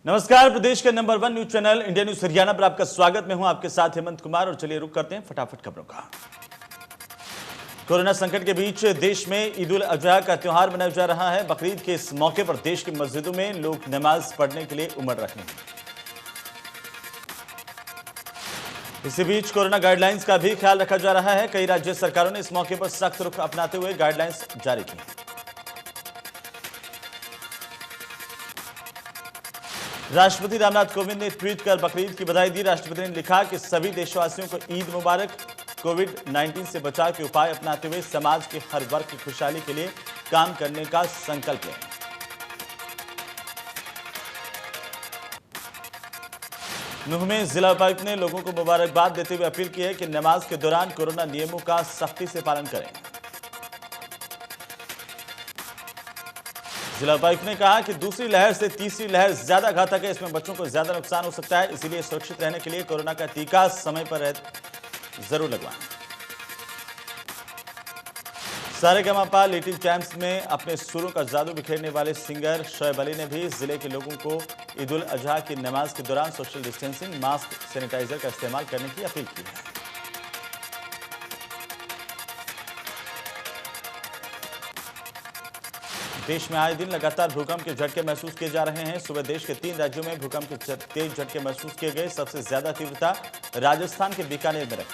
नमस्कार, प्रदेश के number 1 news channel India news Haryana पर आपका स्वागत। मैं हूं आपके साथ हेमंत कुमार और चलिए रुक करते हैं फटाफट खबरों का। कोरोना संकट के बीच देश में ईद उल अजहा का त्योहार मनाया जा रहा है। बकरीद के इस मौके पर देश की मस्जिदों में लोग नमाज पढ़ने के लिए उमड़ रहे हैं। इसी बीच कोरोना गाइडलाइंस का भी ख्याल रखा जा रहा है। कई राज्य सरकारों ने इस मौके पर सख्त रुख अपनाते हुए गाइडलाइंस जारी की। राष्ट्रपति रामनाथ कोविंद ने ट्वीट कर बकरीद की बधाई दी। राष्ट्रपति ने लिखा कि सभी देशवासियों को ईद मुबारक। कोविड-19 से बचाव के उपाय अपनाते हुए समाज के हर वर्ग की खुशहाली के लिए काम करने का संकल्प लें। नूंह में जिला उपायुक्त ने लोगों को मुबारकबाद देते हुए अपील की है कि नमाज के दौरान कोरोना नियमों का सख्ती से पालन करें। जिला उपायुक्त ने कहा कि दूसरी लहर से तीसरी लहर ज्यादा घातक है। इसमें बच्चों को ज्यादा नुकसान हो सकता है, इसीलिए सुरक्षित रहने के लिए कोरोना का टीका समय पर जरूर लगवाएं। सारेगामापा लिटिल चैंप्स में अपने सुरों का जादू बिखेरने वाले सिंगर शोएब अली ने भी जिले के लोगों को ईद उल अजहा की नमाज के दौरान सोशल डिस्टेंसिंग, मास्क, सैनिटाइजर का इस्तेमाल करने की अपील की है। देश में आए दिन लगातार भूकंप के झटके महसूस किए जा रहे हैं। सुबह देश के 3 राज्यों में भूकंप के तेज झटके महसूस किए गए। सबसे ज्यादा तीव्रता राजस्थान के बीकानेर में रही।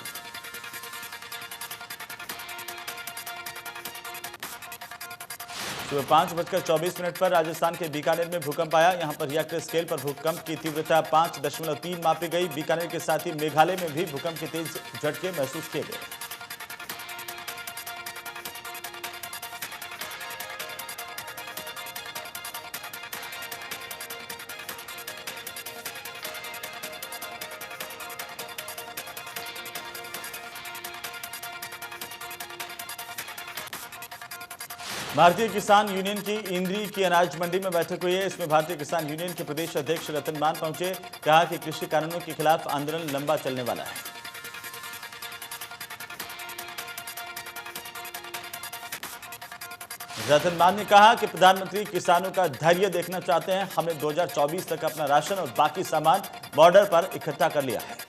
सुबह 5:24 पर राजस्थान के बीकानेर में भूकंप आया। यहां पर रिएक्टर स्केल पर भूकंप की तीव्रता 5.3 मापी गई। बीकानेर के साथ ही मेघालय में भी भूकंप के तेज झटके महसूस किए गए। भारतीय किसान यूनियन की इंद्री की अनाज मंडी में बैठक हुई है। इसमें भारतीय किसान यूनियन के प्रदेश अध्यक्ष रतन मान पहुंचे। कहा कि कृषि कानूनों के खिलाफ आंदोलन लंबा चलने वाला है। रतन मान ने कहा कि प्रधानमंत्री किसानों का धैर्य देखना चाहते हैं। हमने 2024 तक अपना राशन और बाकी सामान बॉर्डर पर इकट्ठा कर लिया है।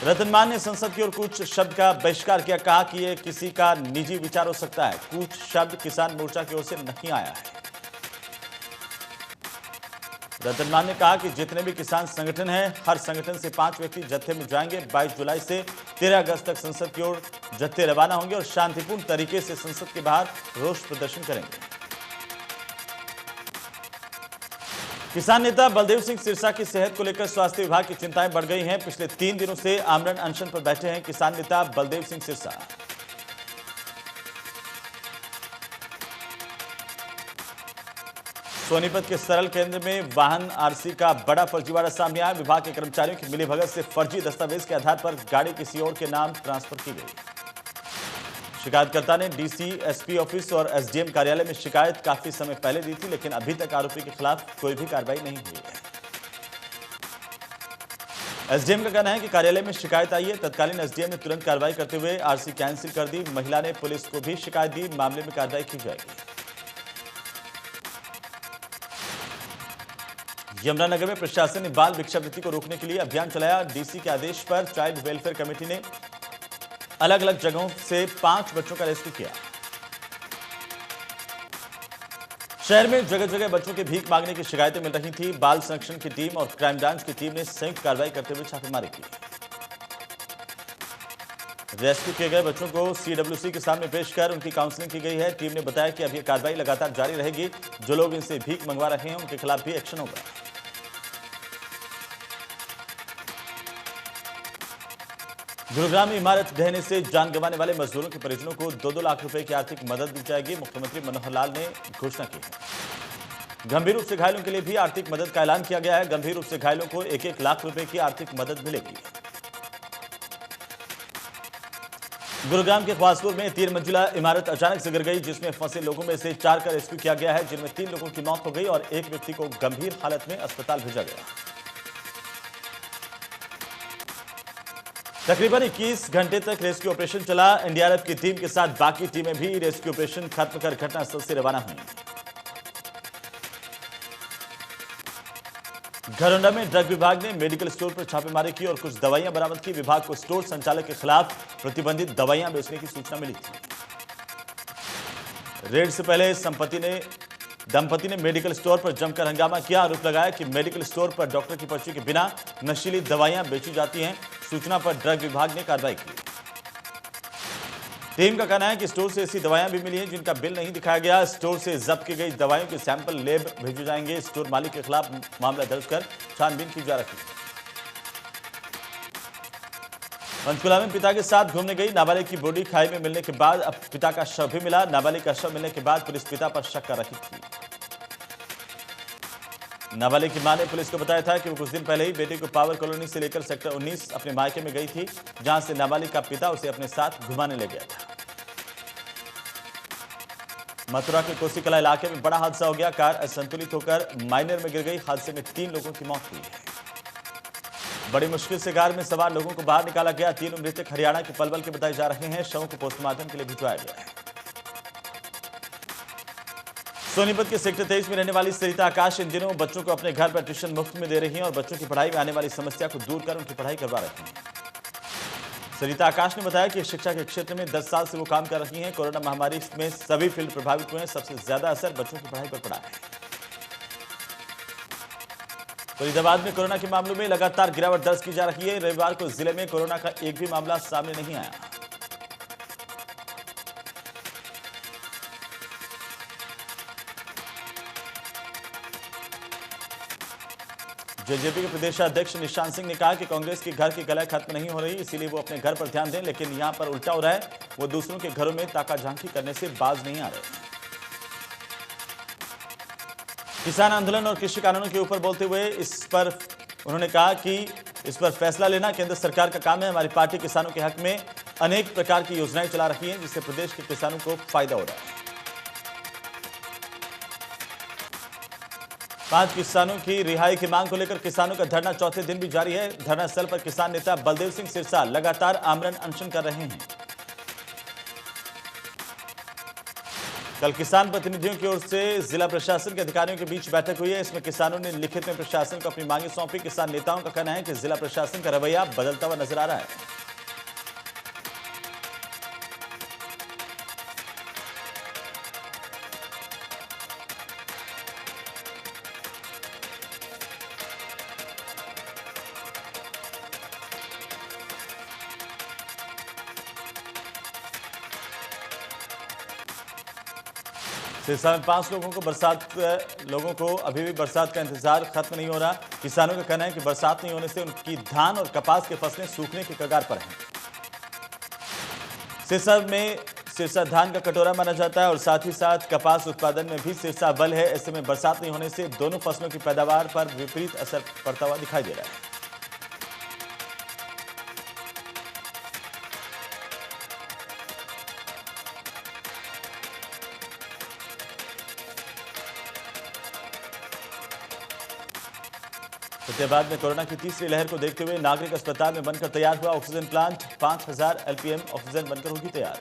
रतन मान ने संसद की ओर कुछ शब्द का बहिष्कार किया। कहा कि यह किसी का निजी विचार हो सकता है। कुछ शब्द किसान मोर्चा की ओर से नहीं आया है। रतन मान ने कहा कि जितने भी किसान संगठन हैं, हर संगठन से 5 व्यक्ति जत्थे में जाएंगे। 22 जुलाई से 13 अगस्त तक संसद की ओर जत्थे रवाना होंगे और शांतिपूर्ण तरीके से संसद के बाहर रोष प्रदर्शन करेंगे। किसान नेता बलदेव सिंह सिरसा की सेहत को लेकर स्वास्थ्य विभाग की चिंताएं बढ़ गई हैं। पिछले 3 दिनों से आमरण अनशन पर बैठे हैं किसान नेता बलदेव सिंह सिरसा। सोनीपत के सरल केंद्र में वाहन आरसी का बड़ा फर्जीवाड़ा सामने आया। विभाग के कर्मचारियों की मिलीभगत से फर्जी दस्तावेज के आधार पर गाड़ी किसी और के नाम ट्रांसफर की गई। शिकायतकर्ता ने डीसी, एसपी ऑफिस और एसडीएम कार्यालय में शिकायत काफी समय पहले दी थी, लेकिन अभी तक आरोपी के खिलाफ कोई भी कार्रवाई नहीं हुई है। एसडीएम का कहना है कि कार्यालय में शिकायत आई है। तत्कालीन एसडीएम ने तुरंत कार्रवाई करते हुए आरसी कैंसिल कर दी। महिला ने पुलिस को भी शिकायत दी। मामले में कार्रवाई की जाएगी। यमुनानगर में प्रशासन ने बाल भिक्षावृत्ति को रोकने के लिए अभियान चलाया। डीसी के आदेश पर चाइल्ड वेलफेयर कमेटी ने अलग अलग जगहों से 5 बच्चों का रेस्क्यू किया। शहर में जगह जगह बच्चों के भीख मांगने की शिकायतें मिल रही थी। बाल संरक्षण की टीम और क्राइम ब्रांच की टीम ने संयुक्त कार्रवाई करते हुए छापेमारी की। रेस्क्यू किए गए बच्चों को सीडब्ल्यूसी के सामने पेश कर उनकी काउंसलिंग की गई है। टीम ने बताया कि अब यह कार्रवाई लगातार जारी रहेगी। जो लोग इनसे भीख मंगवा रहे हैं उनके खिलाफ भी एक्शन होगा। गुरुग्राम में इमारत ढहने से जान गंवाने वाले मजदूरों के परिजनों को 2-2 लाख रुपए की आर्थिक मदद दी जाएगी। मुख्यमंत्री मनोहर लाल ने घोषणा की है। गंभीर रूप से घायलों के लिए भी आर्थिक मदद का ऐलान किया गया है। गंभीर रूप से घायलों को 1-1 लाख रुपए की आर्थिक मदद मिलेगी। गुरुग्राम के ख्वासपुर में 3 मंजिला इमारत अचानक से गिर गई, जिसमें फंसे लोगों में से 4 का रेस्क्यू किया गया है, जिनमें 3 लोगों की मौत हो गई और 1 व्यक्ति को गंभीर हालत में अस्पताल भेजा गया। तकरीबन 21 घंटे तक रेस्क्यू ऑपरेशन चला। एनडीआरएफ की टीम के साथ बाकी टीमें भी रेस्क्यू ऑपरेशन खत्म कर घटनास्थल से रवाना हुई। घरौंडा में ड्रग विभाग ने मेडिकल स्टोर पर छापेमारी की और कुछ दवाइयां बरामद की। विभाग को स्टोर संचालक के खिलाफ प्रतिबंधित दवाइयां बेचने की सूचना मिली थी। रेड से पहले दंपति ने मेडिकल स्टोर पर जमकर हंगामा किया। आरोप लगाया कि मेडिकल स्टोर पर डॉक्टर की पर्ची के बिना नशीली दवाइयां बेची जाती हैं। सूचना पर ड्रग विभाग ने कार्रवाई की। टीम का कहना है कि स्टोर से ऐसी दवाइयां भी मिली हैं जिनका बिल नहीं दिखाया गया। स्टोर से जब्त की गई दवाइयों के सैंपल लैब भेजे जाएंगे। स्टोर मालिक के खिलाफ मामला दर्ज कर छानबीन की जा रही है। पंचकुला में पिता के साथ घूमने गई नाबालिग की बॉडी खाई में मिलने के बाद अब पिता का शव भी मिला। नाबालिग का शव मिलने के बाद पुलिस पिता पर शक कर रही थी। नाबालिग की मां ने पुलिस को बताया था कि वो कुछ दिन पहले ही बेटे को पावर कॉलोनी से लेकर सेक्टर 19 अपने मायके में गई थी, जहां से नाबालिग का पिता उसे अपने साथ घुमाने ले गया था। मथुरा के कोसीकला इलाके में बड़ा हादसा हो गया। कार असंतुलित होकर माइनर में गिर गई। हादसे में 3 लोगों की मौत हुई है। बड़ी मुश्किल से कार में सवार लोगों को बाहर निकाला गया। 3 मृतक हरियाणा के पलवल के बताए जा रहे हैं। शवों को पोस्टमार्टम के लिए भिजवाया गया है। सोनीपत के सेक्टर 23 में रहने वाली सरिता आकाश इन दिनों बच्चों को अपने घर पर ट्यूशन मुफ्त में दे रही हैं और बच्चों की पढ़ाई में आने वाली समस्या को दूर कर उनकी पढ़ाई करवा रही हैं। सरिता आकाश ने बताया कि शिक्षा के क्षेत्र में 10 साल से वो काम कर रही हैं। कोरोना महामारी में सभी फील्ड प्रभावित हुए हैं। सबसे ज्यादा असर बच्चों की पढ़ाई पर पड़ा है। फरीदाबाद में कोरोना के मामलों में लगातार गिरावट दर्ज की जा रही है। रविवार को जिले में कोरोना का एक भी मामला सामने नहीं आया। जेजेपी के प्रदेशाध्यक्ष निशांत सिंह ने कहा कि कांग्रेस के घर की कलह खत्म नहीं हो रही, इसीलिए वो अपने घर पर ध्यान दें, लेकिन यहां पर उल्टा हो रहा है। वो दूसरों के घरों में ताका झांकी करने से बाज नहीं आ रहे। किसान आंदोलन और कृषि कानूनों के ऊपर बोलते हुए उन्होंने कहा कि इस पर फैसला लेना केंद्र सरकार का काम है। हमारी पार्टी किसानों के हक में अनेक प्रकार की योजनाएं चला रही है, जिससे प्रदेश के किसानों को फायदा हो रहा है। 5 किसानों की रिहाई की मांग को लेकर किसानों का धरना चौथे दिन भी जारी है। धरना स्थल पर किसान नेता बलदेव सिंह सिरसा लगातार आमरण अनशन कर रहे हैं। कल किसान प्रतिनिधियों की ओर से जिला प्रशासन के अधिकारियों के बीच बैठक हुई है। इसमें किसानों ने लिखित में प्रशासन को अपनी मांगे सौंपी। किसान नेताओं का कहना है कि जिला प्रशासन का रवैया बदलता हुआ नजर आ रहा है। सिरसा में 5 लोगों को अभी भी बरसात का इंतजार खत्म नहीं हो रहा। किसानों का कहना है कि बरसात नहीं होने से उनकी धान और कपास की फसलें सूखने के कगार पर हैं। सिरसा धान का कटोरा माना जाता है और साथ ही साथ कपास उत्पादन में भी सिरसा अव्वल है। ऐसे में बरसात नहीं होने से दोनों फसलों की पैदावार पर विपरीत असर पड़ता हुआ दिखाई दे रहा है। फतेहाबाद में कोरोना की तीसरी लहर को देखते हुए नागरिक अस्पताल में बनकर तैयार हुआ ऑक्सीजन प्लांट। 5000 एलपीएम ऑक्सीजन बनकर होगी तैयार।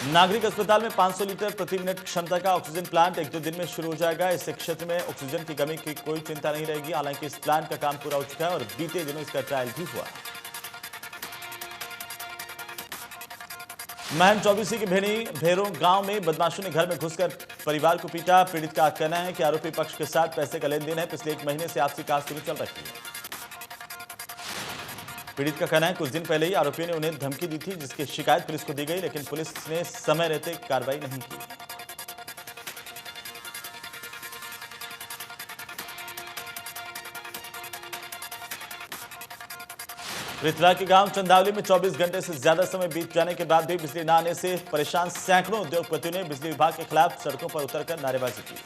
नागरिक अस्पताल में 500 लीटर प्रति मिनट क्षमता का ऑक्सीजन प्लांट 1-2 दिन में शुरू हो जाएगा। इससे क्षेत्र में ऑक्सीजन की कमी की कोई चिंता नहीं रहेगी। हालांकि इस प्लांट का काम पूरा हो चुका है और बीते दिनों इसका ट्रायल भी हुआ। महम चौबीसी के भेरों गांव में बदमाशों ने घर में घुसकर परिवार को पीटा। पीड़ित का कहना है कि आरोपी पक्ष के साथ पैसे का लेन देन है। पिछले 1 महीने से आपसी काटछाड़ चल रही है। पीड़ित का कहना है कुछ दिन पहले ही आरोपियों ने उन्हें धमकी दी थी, जिसकी शिकायत पुलिस को दी गई, लेकिन पुलिस ने समय रहते कार्रवाई नहीं की। रितला के गांव चंदावली में 24 घंटे से ज्यादा समय बीत जाने के बाद भी बिजली न आने से परेशान सैकड़ों उद्योगपतियों ने बिजली विभाग के खिलाफ सड़कों पर उतरकर नारेबाजी की।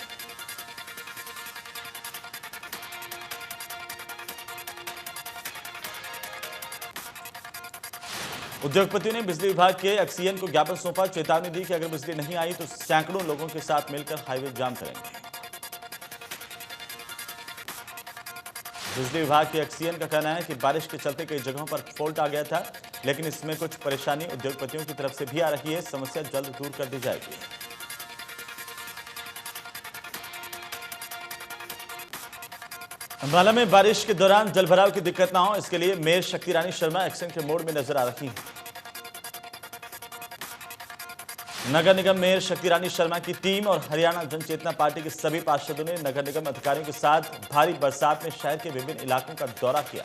उद्योगपतियों ने बिजली विभाग के एक्सीएन को ज्ञापन सौंपा। चेतावनी दी कि अगर बिजली नहीं आई तो सैकड़ों लोगों के साथ मिलकर हाईवे जाम करेंगे। बिजली विभाग के एक्सीएन का कहना है कि बारिश के चलते कई जगहों पर फॉल्ट आ गया था, लेकिन इसमें कुछ परेशानी उद्योगपतियों की तरफ से भी आ रही है। समस्या जल्द दूर कर दी जाएगी। अंबाला में बारिश के दौरान जलभराव की दिक्कत ना हो, इसके लिए मेयर शक्ति रानी शर्मा एक्शन के मोड में नजर आ रही हैं। नगर निगम मेयर शक्ति रानी शर्मा की टीम और हरियाणा जनचेतना पार्टी के सभी पार्षदों ने नगर निगम अधिकारियों के साथ भारी बरसात में शहर के विभिन्न इलाकों का दौरा किया।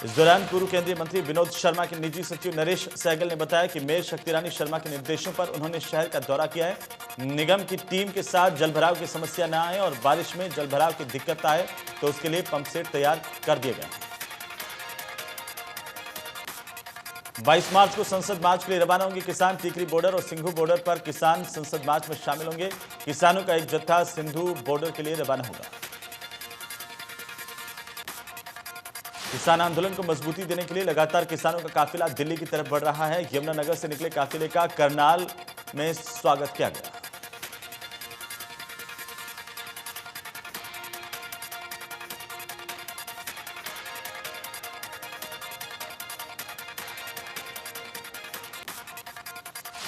इस दौरान पूर्व केंद्रीय मंत्री विनोद शर्मा के निजी सचिव नरेश सहगल ने बताया कि मेयर शक्ति रानी शर्मा के निर्देशों पर उन्होंने शहर का दौरा किया है। निगम की टीम के साथ जलभराव की समस्या न आए और बारिश में जलभराव की दिक्कत आए तो उसके लिए पंप सेट तैयार कर दिए गए हैं। 22 मार्च को संसद मार्च के लिए रवाना होंगे किसान। टीकरी बॉर्डर और सिंघू बॉर्डर पर किसान संसद मार्च में शामिल होंगे। किसानों का एक जत्था सिंधु बॉर्डर के लिए रवाना होगा। किसान आंदोलन को मजबूती देने के लिए लगातार किसानों का काफिला दिल्ली की तरफ बढ़ रहा है। यमुनानगर से निकले काफिले का करनाल में स्वागत किया गया।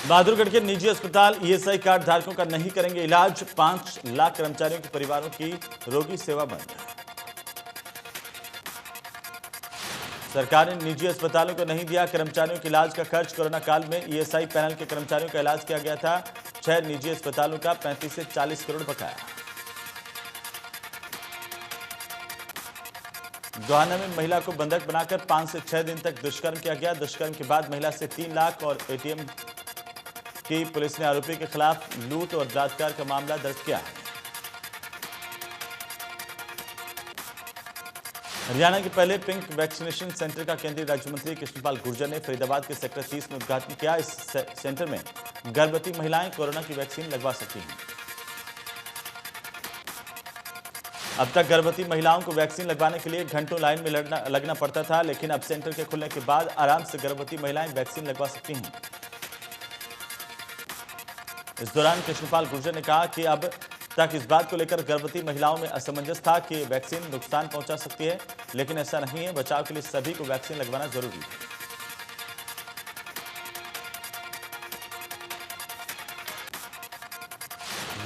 बहादुरगढ़ के निजी अस्पताल ईएसआई कार्ड धारकों का नहीं करेंगे इलाज। 5 लाख कर्मचारियों के परिवारों की रोगी सेवा बंद। सरकार ने निजी अस्पतालों को नहीं दिया कर्मचारियों के इलाज का खर्च। कोरोना काल में ईएसआई पैनल के कर्मचारियों का इलाज किया गया था। 6 निजी अस्पतालों का 35 से 40 करोड़ बकाया। गोहाना में महिला को बंधक बनाकर 5 से 6 दिन तक दुष्कर्म किया गया। दुष्कर्म के बाद महिला से 3 लाख और एटीएम की पुलिस ने आरोपी के खिलाफ लूट और बलात्कार का मामला दर्ज किया है। हरियाणा के पहले पिंक वैक्सीनेशन सेंटर का केंद्रीय राज्य मंत्री कृष्णपाल गुर्जर ने फरीदाबाद के सेक्टर 30 में उद्घाटन किया। इस सेंटर में गर्भवती महिलाएं कोरोना की वैक्सीन लगवा सकती हैं। अब तक गर्भवती महिलाओं को वैक्सीन लगवाने के लिए घंटों लाइन में लगना पड़ता था, लेकिन अब सेंटर के खुलने के बाद आराम से गर्भवती महिलाएं वैक्सीन लगवा सकती हैं। इस दौरान कृष्णपाल गुर्जर ने कहा कि अब तक इस बात को लेकर गर्भवती महिलाओं में असमंजस था कि वैक्सीन नुकसान पहुंचा सकती है, लेकिन ऐसा नहीं है। बचाव के लिए सभी को वैक्सीन लगवाना जरूरी है।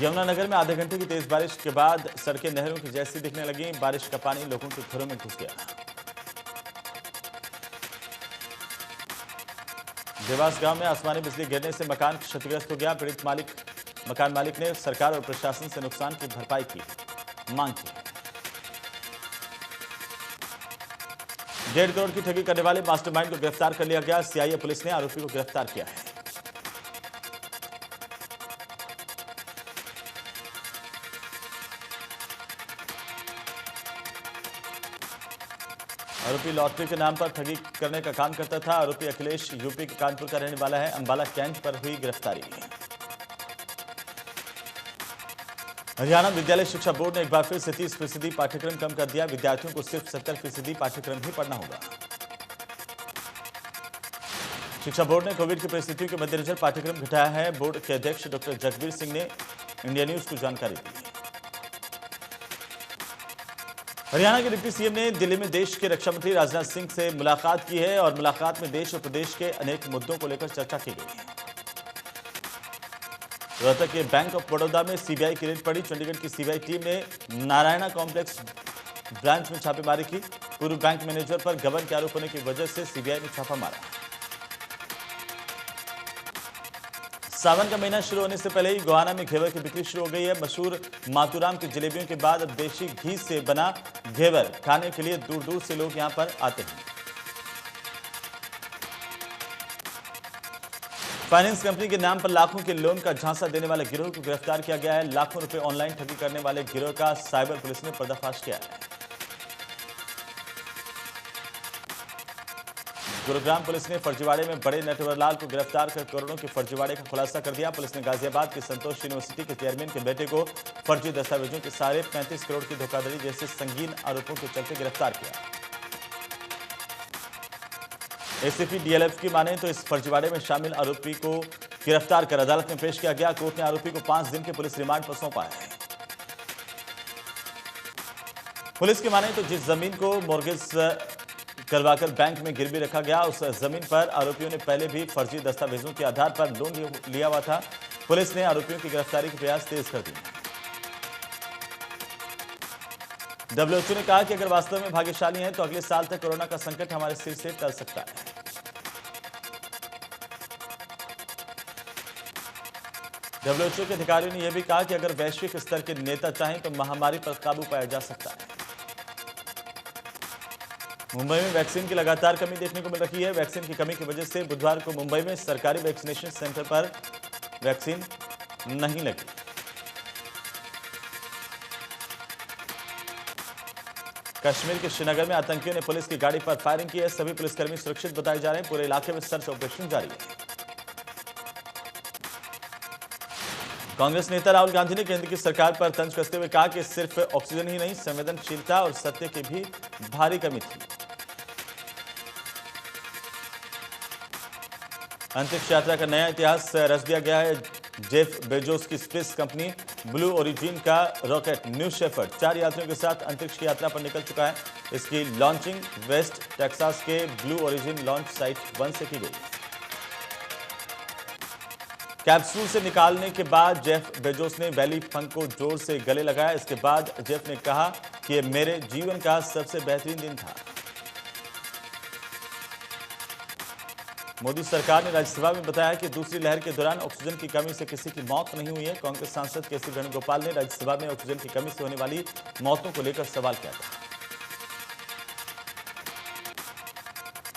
यमुनानगर में आधे घंटे की तेज बारिश के बाद सड़कें नहरों की जैसी दिखने लगी। बारिश का पानी लोगों के घरों में घुस गया। देवास गांव में आसमानी बिजली गिरने से मकान क्षतिग्रस्त हो गया। पीड़ित मकान मालिक ने सरकार और प्रशासन से नुकसान की भरपाई की मांग की। 1.5 करोड़ की ठगी करने वाले मास्टरमाइंड को गिरफ्तार कर लिया गया। सीआईए पुलिस ने आरोपी को गिरफ्तार किया है। आरोपी लॉटरी के नाम पर ठगी करने का काम करता था। आरोपी अखिलेश यूपी के कानपुर का रहने वाला है। अंबाला कैंट पर हुई गिरफ्तारी। हरियाणा विद्यालय शिक्षा बोर्ड ने एक बार फिर से 30% पाठ्यक्रम कम कर दिया। विद्यार्थियों को सिर्फ 70% पाठ्यक्रम ही पढ़ना होगा। शिक्षा बोर्ड ने कोविड की परिस्थितियों के मद्देनजर पाठ्यक्रम घटाया है। बोर्ड के अध्यक्ष डॉक्टर जगबीर सिंह ने इंडिया न्यूज को जानकारी दी। हरियाणा के डिप्टी सीएम ने दिल्ली में देश के रक्षा मंत्री राजनाथ सिंह से मुलाकात की है और मुलाकात में देश और प्रदेश के अनेक मुद्दों को लेकर चर्चा की गई। रोहतक के बैंक ऑफ बड़ौदा में सीबीआई की रेड पड़ी। चंडीगढ़ की सीबीआई टीम ने नारायणा कॉम्प्लेक्स ब्रांच में छापेमारी की। पूर्व बैंक मैनेजर पर गबन के आरोप होने की वजह से सीबीआई ने छापा मारा। सावन का महीना शुरू होने से पहले ही गोहाना में घेवर की बिक्री शुरू हो गई है। मशहूर मातूराम की जलेबियों के बाद अब देशी घी से बना घेवर खाने के लिए दूर दूर से लोग यहां पर आते हैं। फाइनेंस कंपनी के नाम पर लाखों के लोन का झांसा देने वाले गिरोह को गिरफ्तार किया गया है। लाखों रुपए ऑनलाइन ठगी करने वाले गिरोह का साइबर पुलिस ने पर्दाफाश किया है। गुरुग्राम पुलिस ने फर्जीवाड़े में बड़े नटवरलाल को गिरफ्तार कर करोड़ों के फर्जीवाड़े का खुलासा कर दिया। पुलिस ने गाजियाबाद के संतोष यूनिवर्सिटी के चेयरमैन के बेटे को फर्जी दस्तावेजों के सारे 35 करोड़ की धोखाधड़ी जैसे संगीन आरोपों के चलते गिरफ्तार किया। एसीपी डीएलएफ की माने तो इस फर्जीवाड़े में शामिल आरोपी को गिरफ्तार कर अदालत में पेश किया गया। कोर्ट ने आरोपी को 5 दिन के पुलिस रिमांड पर सौंपा है। पुलिस की माने तो जिस जमीन को मोर्गेज करवाकर बैंक में गिरवी रखा गया, उस जमीन पर आरोपियों ने पहले भी फर्जी दस्तावेजों के आधार पर लोन लिया हुआ था। पुलिस ने आरोपियों की गिरफ्तारी के प्रयास तेज कर दिए। डब्ल्यूएचओ ने कहा कि अगर वास्तव में भाग्यशाली हैं तो अगले साल तक कोरोना का संकट हमारे सिर से टल सकता है। डब्ल्यूएचओ के अधिकारियों ने यह भी कहा कि अगर वैश्विक स्तर के नेता चाहें तो महामारी पर काबू पाया जा सकता है। मुंबई में वैक्सीन की लगातार कमी देखने को मिल रही है। वैक्सीन की कमी की वजह से बुधवार को मुंबई में सरकारी वैक्सीनेशन सेंटर पर वैक्सीन नहीं लगी। कश्मीर के श्रीनगर में आतंकियों ने पुलिस की गाड़ी पर फायरिंग की है। सभी पुलिसकर्मी सुरक्षित बताए जा रहे हैं। पूरे इलाके में सर्च ऑपरेशन जारी है। कांग्रेस नेता राहुल गांधी ने केंद्र की सरकार पर तंज कसते हुए कहा कि सिर्फ ऑक्सीजन ही नहीं, संवेदनशीलता और सत्य की भी भारी कमी थी। अंतरिक्ष यात्रा का नया इतिहास रच दिया गया है। जेफ बेजोस की स्पेस कंपनी ब्लू ओरिजिन का रॉकेट न्यू शेफर्ड 4 यात्रियों के साथ अंतरिक्ष की यात्रा पर निकल चुका है। इसकी लॉन्चिंग वेस्ट टेक्सास के ब्लू ओरिजिन लॉन्च साइट 1 से की गई। कैप्सूल से निकालने के बाद जेफ बेजोस ने बेली फंक को जोर से गले लगाया। इसके बाद जेफ ने कहा कि यह मेरे जीवन का सबसे बेहतरीन दिन था। मोदी सरकार ने राज्यसभा में बताया कि दूसरी लहर के दौरान ऑक्सीजन की कमी से किसी की मौत नहीं हुई है। कांग्रेस सांसद केसी वेणुगोपाल ने राज्यसभा में ऑक्सीजन की कमी से होने वाली मौतों को लेकर सवाल किया था।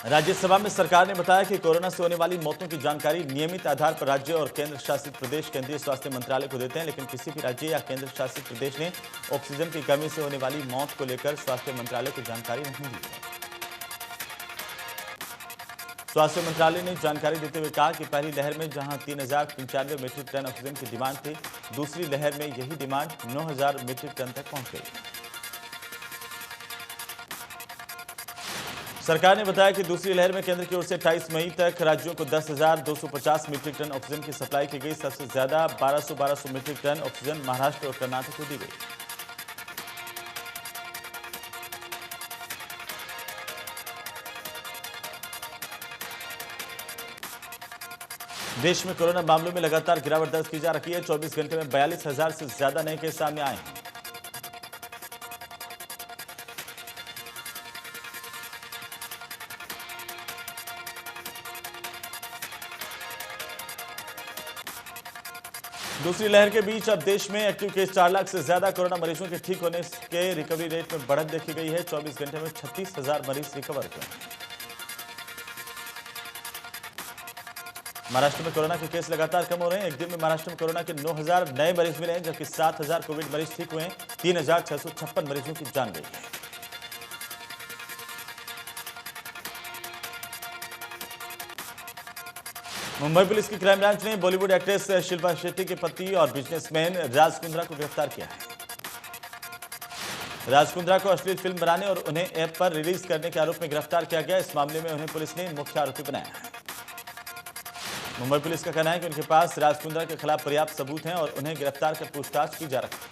राज्यसभा में सरकार ने बताया कि कोरोना से होने वाली मौतों की जानकारी नियमित आधार पर राज्य और केंद्र शासित प्रदेश केंद्रीय स्वास्थ्य मंत्रालय को देते हैं, लेकिन किसी भी राज्य या केंद्र शासित प्रदेश ने ऑक्सीजन की कमी से होने वाली मौत को लेकर स्वास्थ्य मंत्रालय को जानकारी नहीं दी है। स्वास्थ्य मंत्रालय ने जानकारी देते हुए कहा कि पहली लहर में जहां 3095 मीट्रिक टन ऑक्सीजन की डिमांड थी, दूसरी लहर में यही डिमांड 9000 मीट्रिक टन तक पहुंच गई। सरकार ने बताया कि दूसरी लहर में केंद्र की ओर से 28 मई तक राज्यों को 10,250 मीट्रिक टन ऑक्सीजन की सप्लाई की गई। सबसे ज्यादा 1200 मीट्रिक टन ऑक्सीजन महाराष्ट्र और कर्नाटक को दी गई। देश में कोरोना मामलों में लगातार गिरावट दर्ज की जा रही है। 24 घंटे में 42,000 से ज्यादा नए केस सामने आए हैं। दूसरी लहर के बीच अब देश में एक्टिव केस 4 लाख से ज्यादा। कोरोना मरीजों के ठीक होने के रिकवरी रेट में बढ़त देखी गई है। 24 घंटे में 36,000 मरीज रिकवर हुए। महाराष्ट्र में कोरोना के केस लगातार कम हो रहे हैं। एक दिन में महाराष्ट्र में कोरोना के 9,000 नए मरीज मिले हैं, जबकि 7,000 कोविड मरीज ठीक हुए हैं। 3,656 मरीजों की जान गई है। मुंबई पुलिस की क्राइम ब्रांच ने बॉलीवुड एक्ट्रेस शिल्पा शेट्टी के पति और बिजनेसमैन राज कुंद्रा को गिरफ्तार किया है। राज कुंद्रा को अश्लील फिल्म बनाने और उन्हें ऐप पर रिलीज करने के आरोप में गिरफ्तार किया गया। इस मामले में उन्हें पुलिस ने मुख्य आरोपी बनाया है। मुंबई पुलिस का कहना है कि उनके पास राज कुंद्रा के खिलाफ पर्याप्त सबूत हैं और उन्हें गिरफ्तार कर पूछताछ की जा रही है।